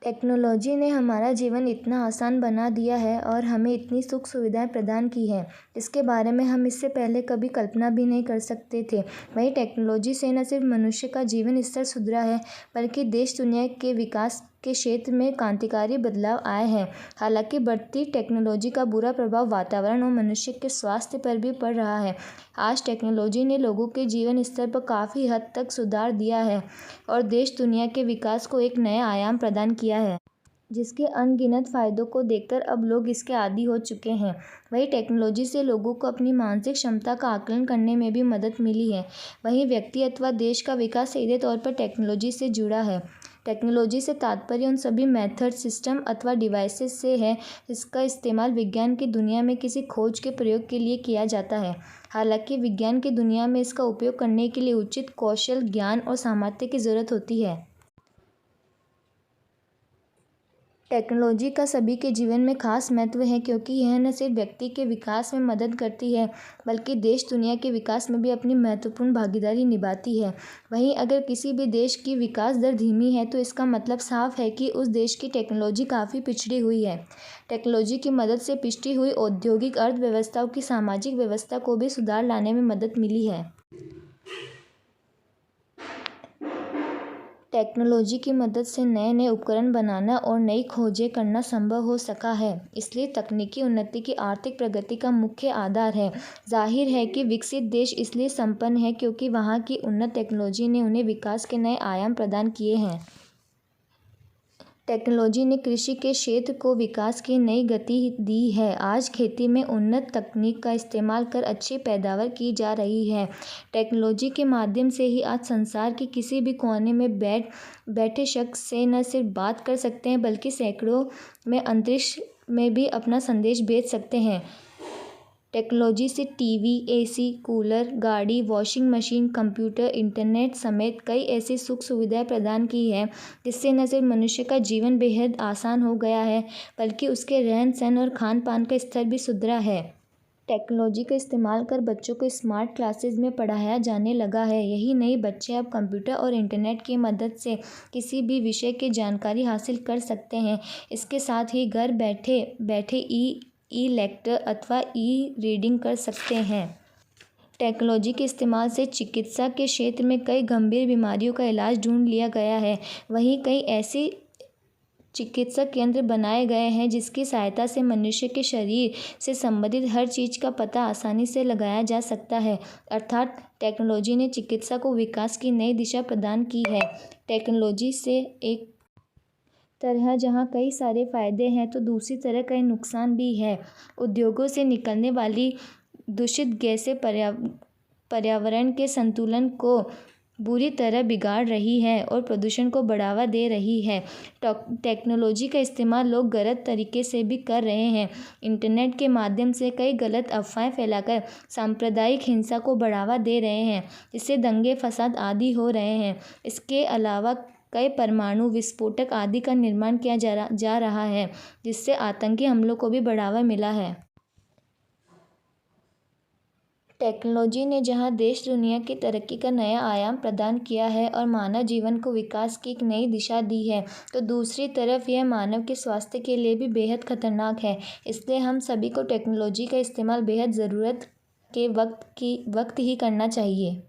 Technology ने हमारा जीवन इतना आसान बना दिया है और हमें इतनी सुख सुविधाएं प्रदान की हैं, जिसके बारे में हम इससे पहले कभी कल्पना भी नहीं कर सकते थे। वहीं टेक्नोलॉजी से न सिर्फ मनुष्य का जीवन स्तर सुधरा है, बल्कि देश दुनिया के विकास के क्षेत्र में क्रांतिकारी बदलाव आए हैं। हालांकि बढ़ती टेक्नोलॉजी का बुरा प्रभाव वातावरण और मनुष्य के स्वास्थ्य पर भी पड़ रहा है। आज टेक्नोलॉजी ने लोगों के जीवन स्तर पर काफ़ी हद तक सुधार दिया है और देश दुनिया के विकास को एक नया आयाम प्रदान किया है, जिसके अनगिनत फ़ायदों को देखकर अब लोग इसके आदी हो चुके हैं। वहीं टेक्नोलॉजी से लोगों को अपनी मानसिक क्षमता का आकलन करने में भी मदद मिली है। वहीं व्यक्ति अथवा देश का विकास सीधे तौर पर टेक्नोलॉजी से जुड़ा है। टेक्नोलॉजी से तात्पर्य उन सभी मेथड, सिस्टम अथवा डिवाइसेस से है जिसका इस्तेमाल विज्ञान की दुनिया में किसी खोज के प्रयोग के लिए किया जाता है। हालांकि विज्ञान की दुनिया में इसका उपयोग करने के लिए उचित कौशल, ज्ञान और सामर्थ्य की ज़रूरत होती है। टेक्नोलॉजी का सभी के जीवन में खास महत्व है, क्योंकि यह न सिर्फ व्यक्ति के विकास में मदद करती है, बल्कि देश दुनिया के विकास में भी अपनी महत्वपूर्ण भागीदारी निभाती है। वहीं अगर किसी भी देश की विकास दर धीमी है, तो इसका मतलब साफ है कि उस देश की टेक्नोलॉजी काफ़ी पिछड़ी हुई है। टेक्नोलॉजी की मदद से पिछड़ी हुई औद्योगिक अर्थव्यवस्थाओं की सामाजिक व्यवस्था को भी सुधार लाने में मदद मिली है। टेक्नोलॉजी की मदद से नए नए उपकरण बनाना और नई खोजें करना संभव हो सका है। इसलिए तकनीकी उन्नति की आर्थिक प्रगति का मुख्य आधार है। जाहिर है कि विकसित देश इसलिए संपन्न है क्योंकि वहाँ की उन्नत टेक्नोलॉजी ने उन्हें विकास के नए आयाम प्रदान किए हैं। टेक्नोलॉजी ने कृषि के क्षेत्र को विकास की नई गति दी है। आज खेती में उन्नत तकनीक का इस्तेमाल कर अच्छी पैदावार की जा रही है। टेक्नोलॉजी के माध्यम से ही आज संसार के किसी भी कोने में बैठे शख्स से न सिर्फ बात कर सकते हैं, बल्कि सैकड़ों में अंतरिक्ष में भी अपना संदेश भेज सकते हैं। टेक्नोलॉजी से टीवी, एसी, कूलर, गाड़ी, वॉशिंग मशीन, कंप्यूटर, इंटरनेट समेत कई ऐसी सुख सुविधाएं प्रदान की है, जिससे न सिर्फ मनुष्य का जीवन बेहद आसान हो गया है, बल्कि उसके रहन सहन और खान पान का स्तर भी सुधरा है। टेक्नोलॉजी का इस्तेमाल कर बच्चों को स्मार्ट क्लासेस में पढ़ाया जाने लगा है। यही नहीं, बच्चे अब कंप्यूटर और इंटरनेट की मदद से किसी भी विषय की जानकारी हासिल कर सकते हैं। इसके साथ ही घर बैठे बैठे ई लेक्चर अथवा ई रीडिंग कर सकते हैं। टेक्नोलॉजी के इस्तेमाल से चिकित्सा के क्षेत्र में कई गंभीर बीमारियों का इलाज ढूंढ लिया गया है। वहीं कई ऐसी चिकित्सक केंद्र बनाए गए हैं जिसकी सहायता से मनुष्य के शरीर से संबंधित हर चीज़ का पता आसानी से लगाया जा सकता है। अर्थात टेक्नोलॉजी ने चिकित्सा को विकास की नई दिशा प्रदान की है। टेक्नोलॉजी से एक तरह जहाँ कई सारे फ़ायदे हैं, तो दूसरी तरह कई नुकसान भी है। उद्योगों से निकलने वाली दूषित गैसें पर्यावरण के संतुलन को बुरी तरह बिगाड़ रही है और प्रदूषण को बढ़ावा दे रही है। टेक्नोलॉजी का इस्तेमाल लोग गलत तरीके से भी कर रहे हैं। इंटरनेट के माध्यम से कई गलत अफवाहें फैलाकर सांप्रदायिक हिंसा को बढ़ावा दे रहे हैं, जिससे दंगे फसाद आदि हो रहे हैं। इसके अलावा कई परमाणु विस्फोटक आदि का निर्माण किया जा रहा है, जिससे आतंकी हमलों को भी बढ़ावा मिला है। टेक्नोलॉजी ने जहां देश दुनिया की तरक्की का नया आयाम प्रदान किया है और मानव जीवन को विकास की एक नई दिशा दी है, तो दूसरी तरफ यह मानव के स्वास्थ्य के लिए भी बेहद खतरनाक है। इसलिए हम सभी को टेक्नोलॉजी का इस्तेमाल बेहद ज़रूरत के वक्त ही करना चाहिए।